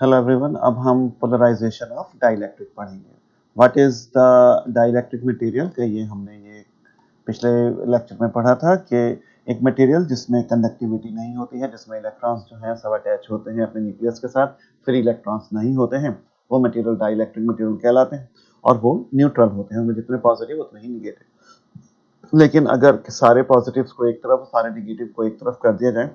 Hello everyone, अब हम polarisation of dielectric पढ़ेंगे। What is the dielectric material के ये हमने ये पिछले लेक्चर में पढ़ा था कि एक मटेरियल जिसमें कंडक्टिविटी नहीं होती है, जिसमें इलेक्ट्रॉन्स जो हैं सब अटैच होते हैं अपने न्यूक्लियस के साथ, फिर इलेक्ट्रॉन्स नहीं होते हैं, वो मटेरियल डाइलेक्ट्रिक मटेरियल कहलाते हैं और वो न्यूट्रल होते हैं, उनमें जितने पॉजिटिव उतने ही निगेटिव। लेकिन अगर सारे पॉजिटिव्स को एक तरफ, सारे निगेटिव को एक तरफ कर दिया जाए,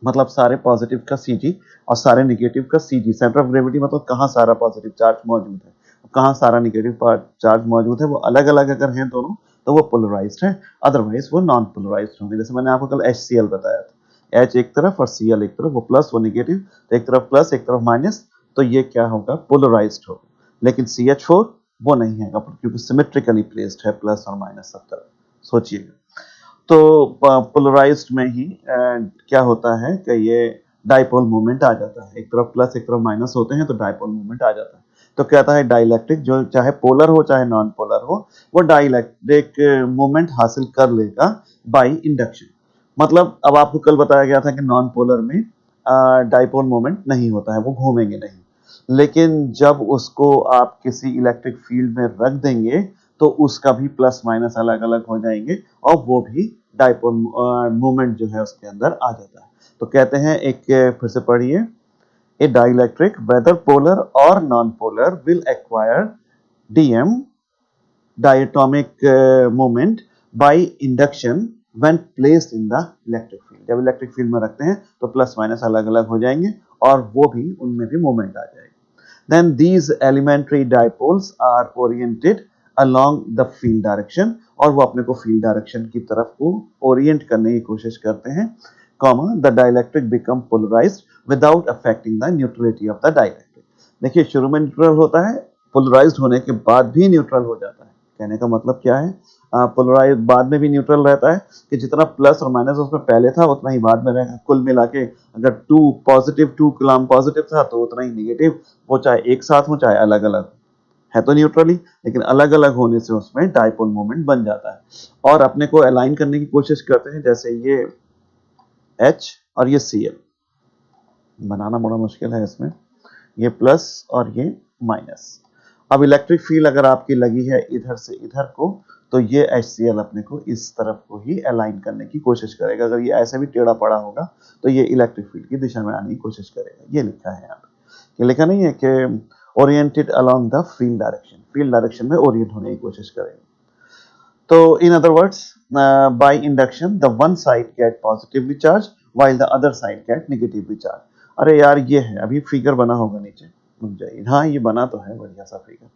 मतलब सारे पॉजिटिव का Cg और सारे नेगेटिव का Cg, सेंटर ऑफ ग्रेविटी मतलब कहाँ सारा पॉजिटिव चार्ज मौजूद है, कहाँ सारा नेगेटिव चार्ज मौजूद है, वो अलग अलग अगर हैं दोनों तो वो पोलराइज्ड है, अदरवाइज वो नॉन पोलराइज्ड होंगे। जैसे मैंने आपको कल HCl बताया था, H एक तरफ और Cl एक तरफ, वो प्लस वो नेगेटिव, तो एक तरफ प्लस एक तरफ माइनस, तो ये क्या होगा, पोलराइज्ड होगा। लेकिन CH4 वो नहीं है क्योंकि सिमेट्रिकली प्लेस्ड है प्लस और माइनस सब तरफ। सोचिएगा, तो पोलराइज्ड में ही क्या होता है कि ये डाइपोल मोमेंट आ जाता है, एक तरफ प्लस एक तरफ माइनस होते हैं तो डाइपोल मोमेंट आ जाता है। तो कहता है डाइलेक्ट्रिक जो चाहे पोलर हो चाहे नॉन पोलर हो, वो डाइलेक्ट्रिक मोमेंट हासिल कर लेगा बाय इंडक्शन। मतलब अब आपको कल बताया गया था कि नॉन पोलर में डाइपोल मोमेंट नहीं होता है, वो घूमेंगे नहीं, लेकिन जब उसको आप किसी इलेक्ट्रिक फील्ड में रख देंगे तो उसका भी प्लस माइनस अलग अलग हो जाएंगे और वो भी डाइपोल मूवमेंट जो है उसके अंदर आ जाता है। तो कहते हैं, एक फिर से पढ़िए, ए डाइलेक्ट्रिक वेदर पोलर और non polar will acquire DM diatomic moment by induction when placed in the electric field. जब इलेक्ट्रिक फील्ड में रखते हैं तो प्लस माइनस अलग अलग हो जाएंगे और वो भी, उनमें भी मोमेंट आ जाएगा। Then these elementary dipoles are oriented along the field direction, और वो अपने को फील्ड डायरेक्शन की तरफ को ओरिएंट करने की कोशिश करते हैं, comma the dielectric become polarized without affecting the neutrality of the dielectric. देखिए, शुरू में न्यूट्रल होता है, पोलराइज्ड होने के बाद भी न्यूट्रल हो जाता है। कहने का मतलब क्या है, पोलराइज बाद में भी न्यूट्रल रहता है कि जितना प्लस और माइनस उसमें पहले था उतना ही बाद में रहेगा। कुल मिला के अगर 2 कूलम पॉजिटिव था तो उतना ही निगेटिव, वो चाहे एक साथ हो चाहे अलग अलग, है तो न्यूट्रली, लेकिन अलग अलग होने से उसमें डाइपोल मोमेंट बन जाता है। और अपने को अलाइन करने की कोशिश करते हैं, जैसे ये H और ये Cl बनाना बड़ा मुश्किल है इसमें, ये प्लस और ये माइनस। अब इलेक्ट्रिक फील्ड अगर आपकी लगी है इधर से इधर को, तो ये HCl अपने को इस तरफ को ही अलाइन करने की कोशिश करेगा। अगर ये ऐसे भी टेढ़ा पड़ा होगा तो ये इलेक्ट्रिक फील्ड की दिशा में आने की कोशिश करेगा। ये लिखा है यहाँ पे, ये लिखा नहीं है कि oriented along the field direction, field direction में ओरिएंट होने की कोशिश करेगा। तो in other words, by induction the one side get positively charge while the other side get negatively charge. अरे यार, ये है, अभी फिगर बना होगा नीचे, रुक जाइए, हाँ ये बना तो है बढ़िया सा फिगर।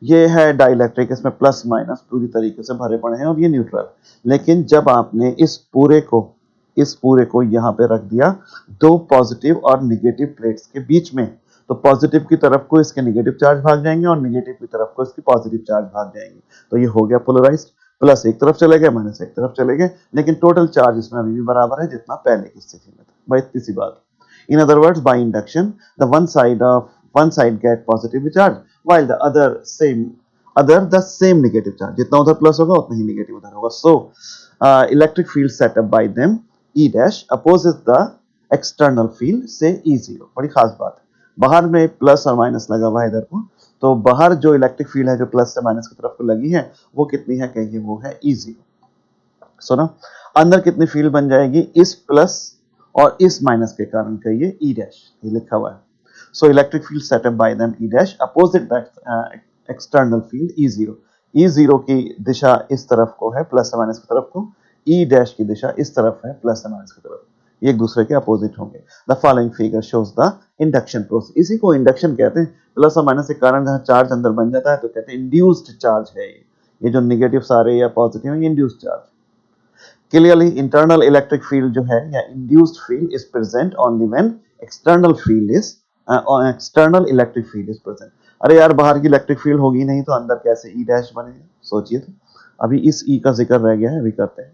ये है डाइलेक्ट्रिक, इसमें प्लस माइनस पूरी तरीके से भरे पड़े हैं और ये न्यूट्रल। लेकिन जब आपने इस पूरे को यहाँ पे रख दिया दो पॉजिटिव और निगेटिव प्लेट्स के बीच में, तो पॉजिटिव की तरफ को इसके निगेटिव चार्ज भाग जाएंगे और निगेटिव की तरफ को इसकी पॉजिटिव चार्ज भाग जाएंगे। तो ये हो गया पोलराइज्ड, प्लस एक तरफ चले गए माइनस एक तरफ चले गए, लेकिन टोटल चार्ज इसमें अभी भी बराबर है जितना पहले की स्थिति में था। भाई इतनी सी बात। इन other words, by induction the one side gate positive charge while the other same negative charge, जितना उधर प्लस होगा उतना ही नेगेटिव उधर होगा। So electric field set up by them E dash opposes the external field से E0। बड़ी खास बात है, बाहर में प्लस और माइनस लगा हुआ है इधर को, तो बाहर जो इलेक्ट्रिक फील्ड है जो प्लस से माइनस की तरफ को लगी है वो कितनी है, कहिए वो है E0। सुना, अंदर कितनी फील्ड बन जाएगी इस प्लस और इस माइनस के कारण, कहिए E dash, ये लिखा हुआ है। So electric field set up by them E dash opposite that external field E0। E0 की दिशा इस तरफ को है प्लस माइनस की तरफ को, E dash की दिशा इस तरफ है प्लस माइनस की तरफ, ये एक दूसरे के अपोजिट होंगे। The following figure shows the induction process। इसी को इंडक्शन कहते हैं। प्लस और माइनस के कारण जहाँ चार्ज अंदर बन जाता है तो कहते हैं इंड्यूस्ड चार्ज है ये जो निगेटिव सारे या पॉजिटिव है, induced charge. Clearly, internal electric field जो है या induced field is present only when external electric field is present। अरे यार, बाहर की इलेक्ट्रिक फील्ड होगी नहीं तो अंदर कैसे E डैश बनेगा, सोचिए तो। अभी इस E का जिक्र रह गया है, अभी करते हैं।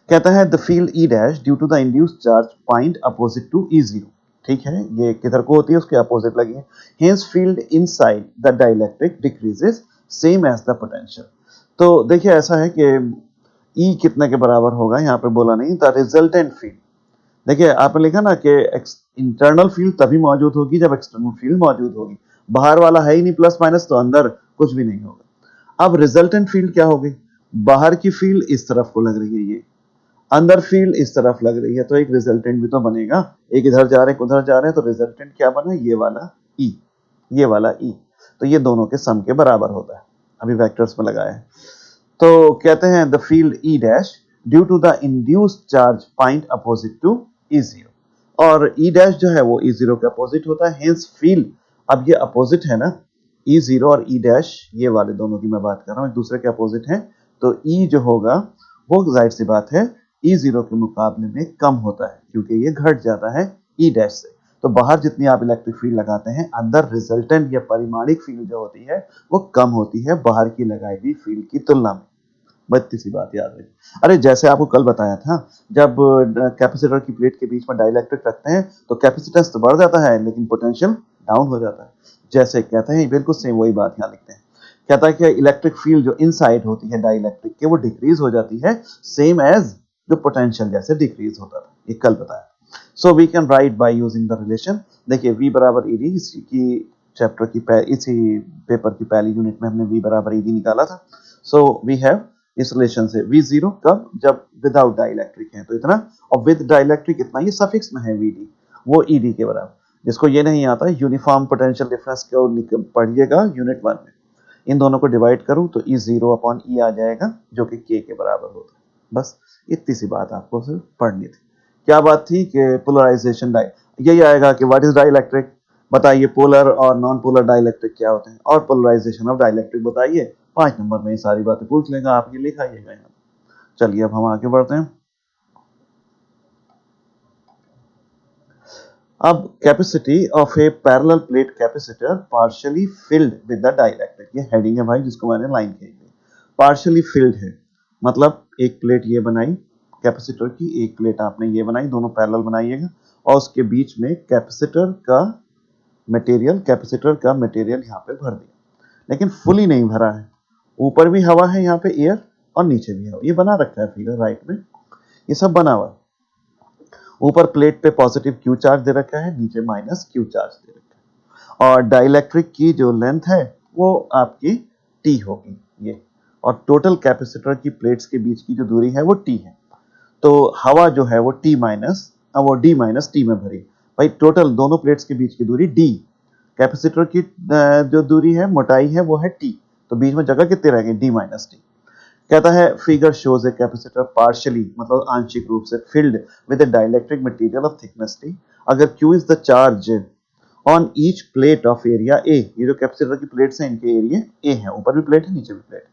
कहता है the field E dash due to the induced charge point opposite to E0। ठीक है, ये किधर को होती है उसके अपोजिट लगी है। Hence field inside the dielectric decreases same as the potential। तो देखिए ऐसा है कि E कितने के बराबर होगा, यहाँ पे बोला नहीं, द रिजल्टेंट फील्ड, देखिए आपने लिखा ना कि इंटरनल फील्ड तभी मौजूद होगी जब एक्सटर्नल फील्ड मौजूद होगी। बाहर वाला है ही नहीं प्लस माइनस, तो अंदर कुछ भी नहीं होगा। अब रिजल्टेंट फील्ड क्या होगी? बाहर की फील्ड इस तरफ को लग रही है, ये अंदर फील्ड इस तरफ लग रही है, तो एक रिजल्टेंट भी तो बनेगा। एक इधर जा रहे हैं, उधर जा रहे हैं, तो रिजल्टेंट क्या बना? ये वाला ई, ये वाला ई। तो ये दोनों के सम के बराबर होता है। अभी वेक्टर्स में लगाया है, तो कहते हैं the field E dash due to the induced charge point opposite to E zero. और ई डैश जो है वो ई जीरो के अपोजिट होता है, हेंस फील्ड, अब ये अपोजिट है ना, ई जीरो और ई डैश, ये वाले दोनों की मैं बात कर रहा हूँ, एक दूसरे के अपोजिट है, तो ई जो होगा वो जाहिर सी बात है ई जीरो के मुकाबले में कम होता है, क्योंकि ये घट जाता है ई डैश से। तो बाहर जितनी आप इलेक्ट्रिक फील्ड लगाते हैं, अंदर रिजल्टेंट या परिमाणिक फील्ड जो होती है वो कम होती है बाहर की लगाई हुई फील्ड की तुलना में। बत्ती सी बात याद रखिए। अरे जैसे आपको कल बताया था, जब कैपेसिटर की प्लेट के बीच में डाइलेक्ट्रिक रखते हैं तो कैपेसिटेंस तो बढ़ जाता है लेकिन पोटेंशियल डाउन हो जाता है। जैसे कहते हैं बिल्कुल सेम वही बात यहाँ लिखते हैं। कहता है कि इलेक्ट्रिक फील्ड जो इनसाइड होती है डाइलेक्ट्रिक के वो डिक्रीज हो जाती है, सेम एज जो पोटेंशियल जैसे डिक्रीज होता था, ये कल बताया। So we can write by using the relation. देखिए V बराबर ई डी, इसकी चैप्टर की इसी पेपर की पहली यूनिट में हमने V बराबर ई डी निकाला था। सो वी हैव इस रिलेशन से V जीरो कब? जब विदाउट डाइलेक्ट्रिक है तो इतना, और विद डाइलेक्ट्रिक इतना, ये सफिक्स में है VD, वो ED के बराबर। जिसको ये नहीं आता यूनिफॉर्म पोटेंशियल डिफरेंस को पढ़िएगा यूनिट 1 में। इन दोनों को डिवाइड करूं तो E जीरो अपॉन E आ जाएगा जो कि K के बराबर होता है। बस इतनी सी बात आपको सिर्फ पढ़नी थी। क्या बात थी कि पोलराइजेशन यही आएगा कि व्हाट इज डाइलेक्ट्रिक, बताइए पोलर और नॉन पोलर डाइलेक्ट्रिक क्या होते हैं, और पोलराइजेशन ऑफ डाइलेक्ट्रिक बताइए। 5 नंबर में ये सारी बातें पूछ लेगा, आप ये लिखाइएगा यहाँ। चलिए अब हम आगे बढ़ते हैं। अब capacity of A parallel plate capacitor partially filled with the dielectric, ये हेडिंग है भाई जिसको मैंने लाइन कही है। पार्शियली फिल्ड है मतलब एक प्लेट ये बनाई कैपेसिटर की, एक प्लेट आपने ये बनाई, दोनों पैरेलल बनाइएगा, और उसके बीच में कैपेसिटर का मटेरियल यहाँ पे भर दिया, लेकिन फुली नहीं भरा है। ऊपर भी हवा है यहाँ पे एयर, और नीचे भी हवा, ये बना रखा है फिगर राइट में, ये सब बना हुआ है। ऊपर प्लेट पे पॉजिटिव क्यू चार्ज दे रखा है, नीचे माइनस क्यू चार्ज दे रखा है, और डाइलेक्ट्रिक की जो लेंथ है वो आपकी टी होगी ये, और टोटल कैपेसिटर की प्लेट्स के बीच की जो दूरी है वो टी है। तो हवा जो है वो टी माइनस, वो डी माइनस टी में भरी भाई, टोटल दोनों प्लेट्स के बीच की दूरी डी, कैपेसिटर की जो दूरी है मोटाई है वो है टी, तो बीच में जगह कितनी रह गई? D minus T. कहता है figure shows a capacitor partially मतलब आंशिक रूप से filled with A dielectric material of thickness T, अगर Q is the charge on each plate of area A, ये जो कैपेसिटर की प्लेट्स हैं इनके एरिया ए है, ऊपर भी प्लेट है नीचे भी plate.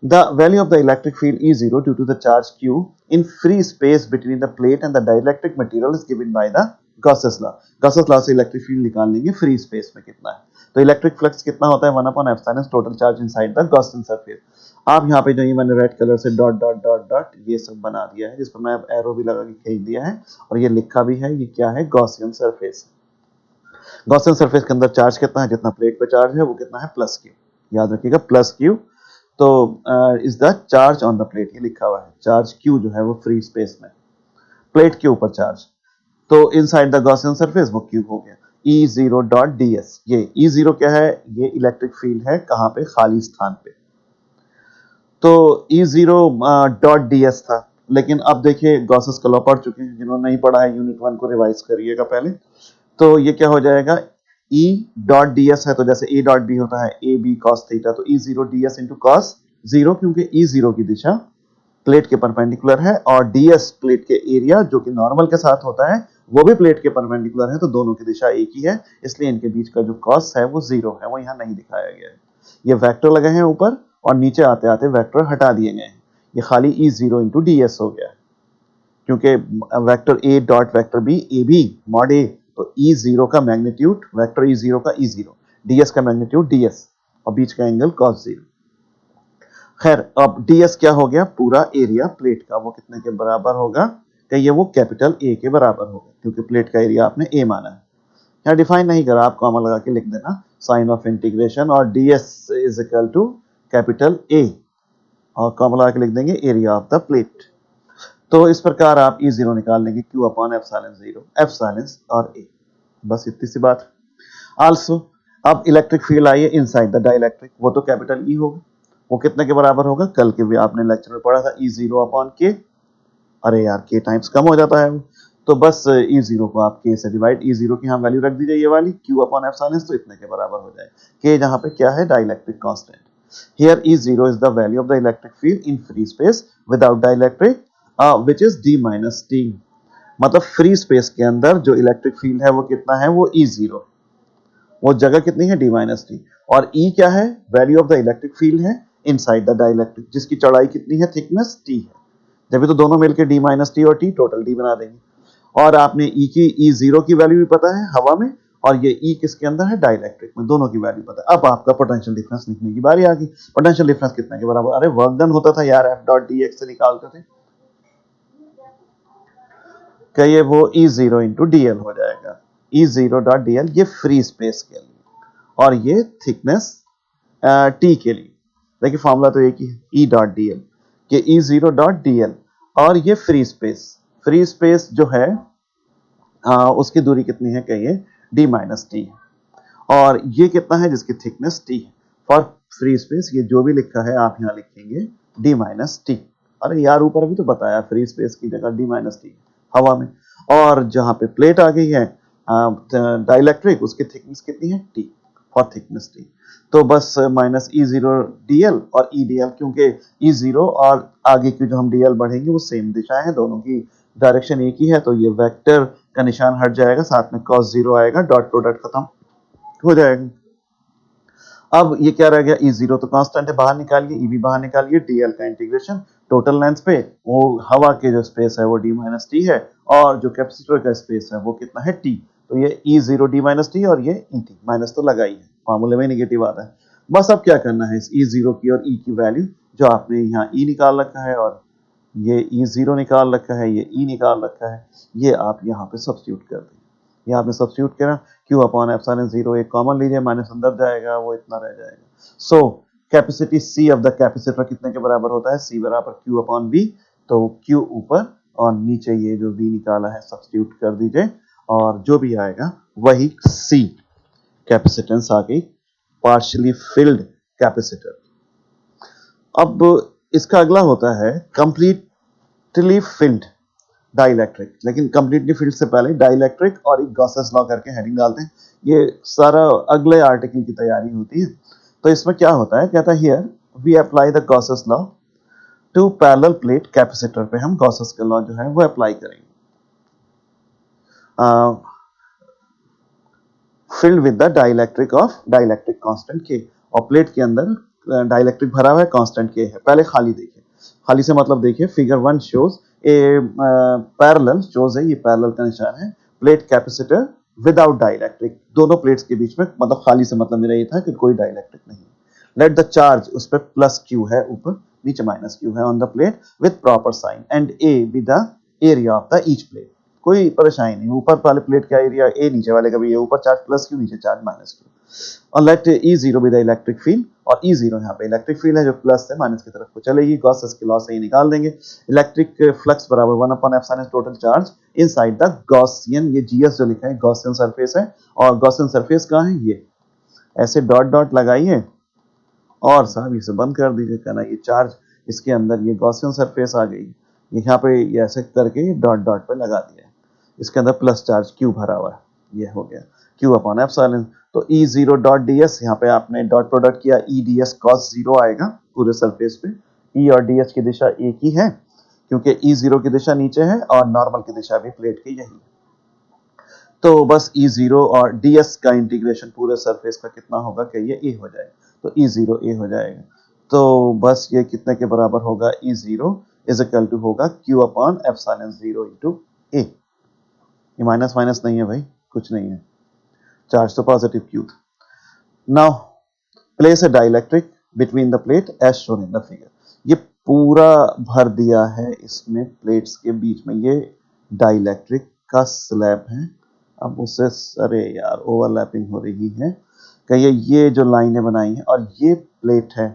The value of the electric field E zero due to the charge Q in free space between the plate and the dielectric material is given by the Gauss's law. Gauss's law से electric field निकाल लेंगे free space में कितना है, तो electric flux कितना होता है? 1/ε total charge inside the Gaussian surface. आप यहाँ पे जो ये मैंने रेड कलर से डॉट डॉट डॉट डॉट ये सब बना दिया है, जिस पर मैं एरो भी लगा के खींच दिया है, और ये लिखा भी है, ये क्या है? Gaussian surface. गॉसियन सरफेस के अंदर चार्ज कितना है? जितना प्लेट पे चार्ज है वो कितना है? Plus Q. याद रखिएगा प्लस क्यू। तो is the charge on the plate, ये लिखा हुआ है, चार्ज क्यू जो है वो फ्री स्पेस में, प्लेट के ऊपर चार्ज, तो इनसाइड द गॉसियन सरफेस वो क्यू हो गया। E zero dot D S, ये ई जीरो क्या है? ये इलेक्ट्रिक फील्ड है, कहाँ पे? खाली स्थान पे। तो E zero dot D S था, लेकिन अब देखिए गॉसेस का लॉ पढ़ चुके हैं, जिन्होंने नहीं पढ़ा है यूनिट 1 को रिवाइज करिएगा पहले। तो ये क्या हो जाएगा? E डॉट डी एस है, तो जैसे A डॉट बी होता है ए बी कॉस थीटा, तो E zero D S into cos zero, क्योंकि E जीरो की दिशा प्लेट के परपेंडिकुलर है, और ds प्लेट के एरिया जो कि नॉर्मल के साथ होता है वो भी प्लेट के परपेंडिकुलर है, तो दोनों की दिशा एक ही है, इसलिए इनके बीच का जो कॉस है वो जीरो है, वो यहाँ नहीं दिखाया गया है। ये वेक्टर लगे हैं ऊपर, और नीचे आते आते वेक्टर हटा दिए गए हैं, ये खाली E zero into d s हो गया है, क्योंकि vector A dot vector B A B mod A, तो E जीरो का मैग्नीट्यूड वेक्टर E जीरो का E जीरो, ds का मैग्नीट्यूड ds, और बीच का एंगल cos जीरो। खैर अब ds क्या हो गया? पूरा एरिया प्लेट का, वो कितने के बराबर होगा? कि ये वो कैपिटल A के बराबर होगा, क्योंकि प्लेट का एरिया आपने A माना है। यहाँ डिफाइन नहीं करा, आप कॉमा लगा के लिख देना साइन ऑफ इंटीग्रेशन, और ds is equal to capital A, और कॉमा लगा के लिख देंगे एरिया ऑफ द प्लेट। तो इस प्रकार आप ई जीरो निकाल लेंगे Q upon epsilon zero, epsilon और ए, बस इतनी सी बात। आल्सो अब इलेक्ट्रिक फील्ड आई है इनसाइड द डाइलेक्ट्रिक, वो तो कैपिटल ई होगा, वो कितने के बराबर होगा, कल के भी आपने लेक्चर में पढ़ा था, ई जीरो अपॉन के, अरे यार के टाइम्स कम हो जाता है वो, तो बस ई जीरो को आप के से डिवाइड, ई जीरो की यहाँ वैल्यू रख दीजिए ये वाली क्यू अपॉन एप्सिलॉन, तो इतने के बराबर हो जाए, के जहाँ पे क्या है dielectric constant. Here E zero is the value of the electric field in free space without dielectric which is D minus T, मतलब फ्री स्पेस के अंदर जो इलेक्ट्रिक फील्ड है वो कितना है, वो ई जीरो, वो जगह कितनी है डी माइनस टी, और ई क्या है, value of the electric field है इनसाइड द डाइलेक्ट्रिक, जिसकी चौड़ाई कितनी है, थिकनेस टी है, जब तो दोनों मिलकर डी माइनस टी और टी टोटल डी बना देंगे। और आपने ई की ई जीरो की वैल्यू भी पता है हवा में, और ये ई किसके अंदर है डाइलेक्ट्रिक में, दोनों की वैल्यू पता है। अब आपका पोटेंशियल डिफरेंस लिखने की बारी आ गई। पोटेंशियल डिफरेंस कितने के बराबर, अरे वर्क डन होता था यार एफ डॉट डी एक्स से निकालते थे, कहिए वो E zero into D L हो जाएगा, E zero dot D L, ये फ्री स्पेस के लिए, और ये थिकनेस टी के लिए। देखिए फॉर्मूला तो एक ही है, ई डॉट डी एल के E zero dot D L, और ये फ्री स्पेस जो है उसकी दूरी कितनी है, कहिए डी माइनस टी है, और ये कितना है, जिसकी थिकनेस टी है। फॉर फ्री स्पेस ये जो भी लिखा है आप यहाँ लिखेंगे डी माइनस टी, अरे यार ऊपर अभी तो बताया फ्री स्पेस की जगह डी माइनस टी हवा में, और जहाँ पे प्लेट आ गई है डाइलेक्ट्रिक, उसकी थिकनेस कितनी है टी, फॉर थिकनेस टी, तो बस minus E zero D L और ई डी एल, क्योंकि ई जीरो और आगे की जो हम डी एल बढ़ेंगे वो सेम दिशा है, दोनों की डायरेक्शन एक ही है, तो ये वेक्टर का निशान हट जाएगा, साथ में कॉस जीरो आएगा, डॉट प्रोडक्ट खत्म हो जाएगा। अब ये क्या रह गया, ई जीरो तो कांस्टेंट है, बाहर निकालिए, ई भी बाहर निकालिए, डीएल का इंटीग्रेशन टोटल लेंथ पे, वो हवा के जो स्पेस है वो डी माइनस टी है, और जो कैपेसिटर का स्पेस है वो कितना है टी, तो ये E zero D minus T, और ये ई टी, माइनस तो लगा ही है, फार्मूले में नेगेटिव आता है। बस अब क्या करना है, इस ई जीरो की और ई की वैल्यू, जो आपने यहाँ ई निकाल रखा है और ये ई जीरो निकाल रखा है, ये ई निकाल रखा है, ये आप यहाँ पे सब्स्टिट्यूट कर दें, ये आपने सब्स्टिट्यूट करा, क्यू अपॉन एप्सिलॉन जीरो एक कॉमन लीजिए, माइनस अंदर जाएगा, वो इतना रह जाएगा। So capacity C of the capacitor कितने के बराबर होता है, सी बराबर क्यू अपॉन वी, तो क्यू ऊपर और नीचे ये जो वी निकाला है सब्स्टिट्यूट कर दीजिए, और जो भी आएगा वही सी कैपेसिटेंस आ गई, पार्शियली फिल्ड कैपेसिटर। अब इसका अगला होता है कंप्लीटली फिल्ड डाइलेक्ट्रिक, लेकिन कंप्लीटली फील्ड से पहले डाइलेक्ट्रिक और एक गॉसेस लॉ करके हेडिंग डालते हैं, ये सारा अगले आर्टिकल की तैयारी होती है। तो इसमें क्या होता है, कहता है here we apply the Gauss's law to parallel plate capacitor पे, हम गॉसेस का लॉ जो है वो अप्लाई करेंगे filled with the dielectric constant के, और प्लेट के अंदर डाइलेक्ट्रिक भरा हुआ है, कांस्टेंट के है। पहले खाली देखिए, खाली से मतलब देखिए फिगर 1 शोज ए पैरेलल, शोज है ये पैरेलल का निशान है, प्लेट कैपेसिटर विदाउट डाइलेक्ट्रिक, दोनों प्लेट्स के बीच में, मतलब खाली से मतलब मेरा ये था कि कोई डाइलेक्ट्रिक नहीं। लेट द चार्ज, उस पर प्लस क्यू है ऊपर, नीचे माइनस क्यू है on the plate with proper sign, and A B the area of the each plate, कोई परेशानी नहीं, ऊपर वाले प्लेट का एरिया ए, नीचे वाले का भी, ऊपर चार्ज प्लस क्यू, नीचे चार्ज माइनस क्यू, और let E zero be the electric field, और ई जीरो यहाँ पे इलेक्ट्रिक फील्ड है जो प्लस से माइनस की तरफ को चलेगी, गॉसेस के लॉ से ही निकाल देंगे, इलेक्ट्रिक फ्लक्स बराबर 1 upon epsilon total charge inside the Gaussian, ये जीएस जो लिखा है गॉसियन सरफेस है, और गॉसियन सरफेस कहाँ है, ये ऐसे डॉट डॉट लगाइए और साहब इसे बंद कर दीजिए, कहना ये चार्ज इसके अंदर, ये गॉसियन सरफेस आ गई, यहाँ पे ये ऐसे करके डॉट डॉट पे लगा दिया, इसके अंदर प्लस चार्ज क्यू भरा हुआ है, ये हो गया क्यू अपॉन एप्सिलॉन। तो E zero dot D S, यहाँ पे आपने डॉट प्रोडक्ट किया, E D S cos zero आएगा पूरे सरफेस पे, ई और डी एस की दिशा एक ही है, क्योंकि ई जीरो की दिशा नीचे है और नॉर्मल की दिशा भी प्लेट की यही है, तो बस ई जीरो और डी एस का इंटीग्रेशन पूरे सरफेस का कितना होगा कि ये ए हो जाएगा, तो ई जीरो ए हो जाएगा, तो बस ये कितने के बराबर होगा, E zero is equal to होगा Q upon epsilon zero into A, ये माइनस माइनस नहीं है भाई, कुछ नहीं है, चार्ज तो पॉजिटिव क्यू था। Now place a dielectric between the plate as shown in the figure, ये पूरा भर दिया है इसमें प्लेट्स के बीच में, ये डाइलेक्ट्रिक का स्लैब है, अब उससे अरे यार ओवरलैपिंग हो रही है, कहिए ये जो लाइनें बनाई हैं, और ये प्लेट है,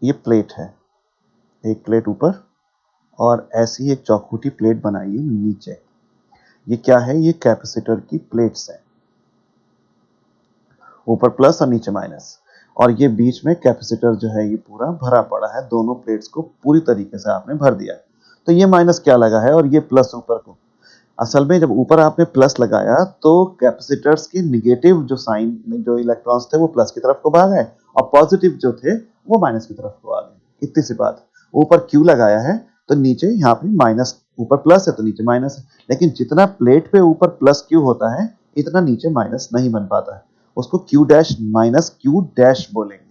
ये प्लेट है, एक प्लेट ऊपर और ऐसी एक चौखूटी प्लेट बनाइए नीचे। ये क्या है? ये कैपेसिटर की प्लेट्स है, ऊपर प्लस और नीचे माइनस, और ये बीच में कैपेसिटर जो है ये पूरा भरा पड़ा है, दोनों प्लेट्स को पूरी तरीके से आपने भर दिया। तो ये माइनस क्या लगा है और ये प्लस ऊपर को। असल में जब ऊपर आपने प्लस लगाया तो कैपेसिटर्स के निगेटिव जो साइन, जो इलेक्ट्रॉन्स थे वो प्लस की तरफ को भाग गए और पॉजिटिव जो थे वो माइनस की तरफ को आ गए। इतनी सी बात। ऊपर क्यू लगाया है तो नीचे यहाँ पे माइनस, ऊपर प्लस है तो नीचे माइनस है, लेकिन जितना प्लेट पे ऊपर प्लस क्यू होता है इतना नीचे माइनस नहीं बन पाता है। उसको Q dash minus Q dash बोलेंगे।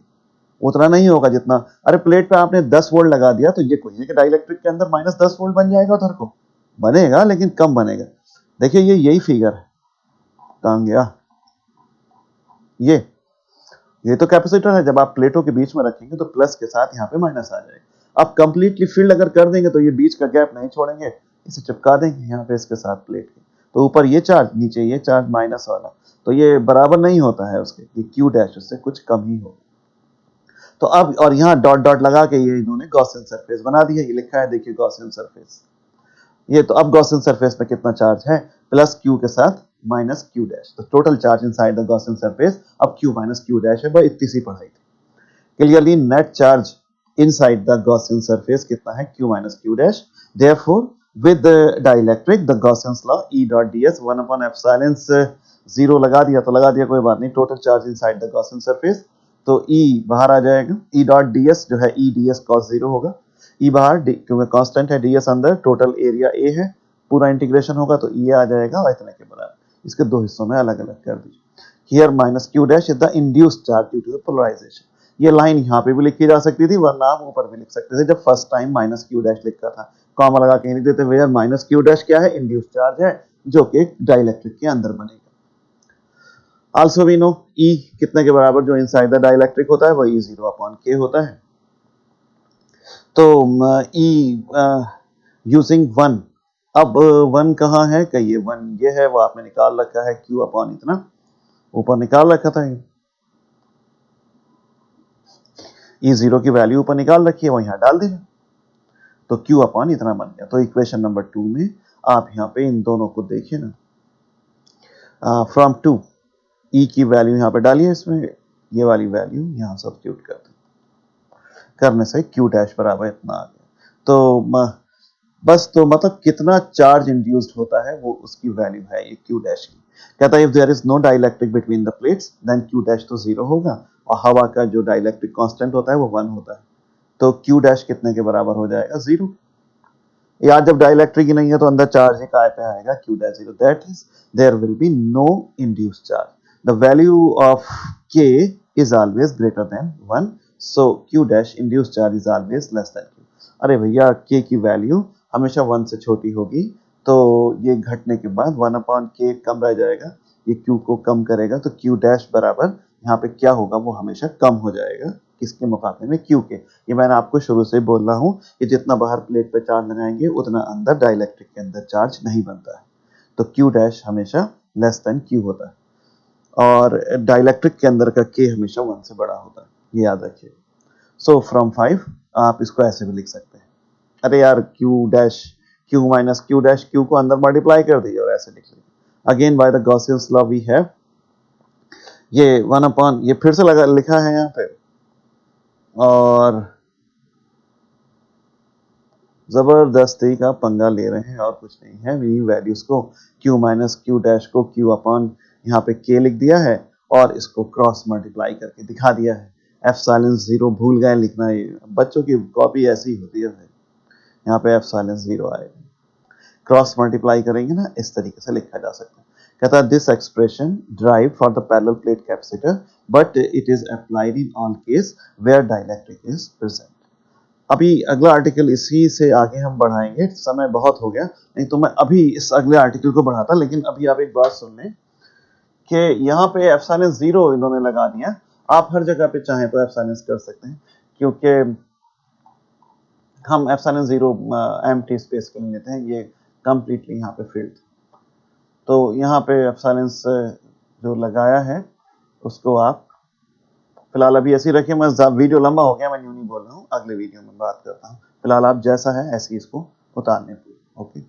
उतना नहीं होगा जितना, अरे प्लेट पे आपने 10 वोल्ट लगा दिया तो ये कोई है कि डाइलेक्ट्रिक के अंदर माइनस 10 वोल्ट बन जाएगा उधर को, बनेगा लेकिन कम बनेगा। देखिए ये यही फिगर है, कहाँ गया ये तो कैपेसिटर है। जब आप प्लेटों के बीच में रखेंगे तो प्लस के साथ यहाँ पे माइनस आ जाएगा। आप कंप्लीटली फील्ड अगर कर देंगे तो ये बीच का गैप नहीं छोड़ेंगे, इसे चिपका देंगे यहाँ पे इसके साथ प्लेट के, तो ऊपर ये चार्ज नीचे ये चार्ज माइनस वाला, तो ये बराबर नहीं होता है उसके, ये क्यू डैश उससे कुछ कम ही हो। तो अब और यहाँ डॉट डॉट लगा के ये इन्होंने गॉसियन सरफेस बना दिया, ये लिखा है देखिए गॉसियन सरफेस। ये तो अब गॉसियन सरफेस में कितना चार्ज है? प्लस क्यू के साथ माइनस क्यू डैश, तो total charge inside the Gaussian surface अब क्यू माइनस क्यू डैश है। बस इतनी सी पढ़ाई थी। Clearly net charge inside the Gaussian surface कितना है? Q minus Q dash. Therefore with dielectric the Gaussian's law E dot ds 1 upon epsilon 0 लगा दिया तो लगा दिया, कोई बात नहीं। Total charge inside the Gaussian surface, तो E बाहर आ जाएगा, E डॉट ds जो है E ds cos 0 होगा। E बाहर क्योंकि कांस्टेंट है, ds अंदर, टोटल एरिया A है, पूरा इंटीग्रेशन होगा तो E आ जाएगा और इतने के बराबर। इसके दो हिस्सों में अलग अलग कर दीजिए। Here minus Q dash is the induced charge due to the polarization. ये लाइन यहाँ पे भी लिखी जा सकती थी, वरना आप ऊपर भी लिख सकते थे जब first time minus Q dash लिखा था, कॉमा लगा के नहीं देते भैया। माइनस क्यू डैश क्या है? इंड्यूस्ड चार्ज है जो कि डाइलेक्ट्रिक के अंदर बनेगा। आल्सो वी नो E कितने के बराबर जो इनसाइड द डाइलेक्ट्रिक होता है वही 0 अपॉन k होता है। तो E यूजिंग 1, अब 1 कहाँ है? कहिए 1 ये है, वो आपने निकाल रखा है, Q अपॉन इतना ऊपर निकाल रखा था। E जीरो की वैल्यू ऊपर निकाल रखी है, वो यहाँ डाल दीजिए तो Q अपॉन इतना बन गया। तो इक्वेशन नंबर 2 में आप यहाँ पे इन दोनों को देखिए ना, फ्रॉम 2 E की वैल्यू यहाँ पे डालिए, इसमें ये वाली वैल्यू यहाँ सब्स्टिट्यूट कर दें, करने से Q डैश बराबर इतना आ गया। तो बस, तो मतलब कितना चार्ज इंड्यूस्ड होता है वो उसकी वैल्यू है ये Q डैश की। कहता है if there is no dielectric between the plates then Q dash तो 0 होगा, और हवा का जो डाइलेक्ट्रिक कांस्टेंट होता है वो 1 होता है, तो Q डैश कितने के बराबर हो जाएगा? 0। यार जब डाइलेक्ट्रिक ही नहीं है तो अंदर चार्ज ही काय पे आएगा? Q dash 0, that is there will be no induced charge. The value of K is always greater than 1, सो Q dash induced charge is always less than Q। अरे भैया K की वैल्यू हमेशा 1 से छोटी होगी, तो ये घटने के बाद 1 अपॉन K कम रह जाएगा, ये Q को कम करेगा, तो Q डैश बराबर यहाँ पे क्या होगा? वो हमेशा कम हो जाएगा, किसके मुकाबले में? Q के। ये मैंने आपको शुरू से बोल रहा हूँ कि जितना बाहर प्लेट पे चार्ज लगाएंगे उतना अंदर डाइलेक्ट्रिक के अंदर चार्ज नहीं बनता है, तो Q डैश हमेशा लेस देन Q होता है, और डाइलेक्ट्रिक के अंदर का K हमेशा 1 से बड़ा होता है, ये याद रखिए। सो फ्रॉम 5 आप इसको ऐसे भी लिख सकते हैं, अरे यार Q dash Q minus Q dash, Q को अंदर मल्टीप्लाई कर दीजिए और ऐसे लिख लीजिए। Again by the Gaussian's law we have ये 1 अपॉन, ये फिर से लगा लिखा है यहाँ पे, और जबरदस्ती का पंगा ले रहे हैं और कुछ नहीं है। वी वैल्यूज को Q माइनस Q डैश को Q अपॉन यहाँ पे K लिख दिया है और इसको क्रॉस मल्टीप्लाई करके दिखा दिया है। एप्सिलॉन 0 भूल गए लिखना, ये बच्चों की कॉपी ऐसी होती है, यहाँ पे एप्सिलॉन 0 आएगा, क्रॉस मल्टीप्लाई करेंगे ना, इस तरीके से लिखा जा सकता है। कहता है this expression drive for the parallel plate capacitor but it is applied in all case where dielectric is present. अभी अगला आर्टिकल इसी से आगे हम बढ़ाएंगे, समय बहुत हो गया, नहीं तो मैं अभी इस अगले आर्टिकल को बढ़ाता, लेकिन अभी आप एक बात सुन लें कि यहाँ पे एप्सिलॉन 0 इन्होंने लगा दिया। आप हर जगह पे चाहें तो एप्सिलॉन कर सकते हैं, क्योंकि हम एप्सिलॉन 0 एम्प्टी स्पेस के लिए लेते हैं, ये कंप्लीटली यहाँ पे फील्ड, तो यहाँ पे एप्सिलॉन जो लगाया है उसको आप फिलहाल अभी ऐसे ही रखिए। मैं वीडियो लंबा हो गया, मैं यूं नहीं बोल रहा हूँ, अगले वीडियो में बात करता हूँ। फिलहाल आप जैसा है ऐसे ही इसको उतारने पे। ओके।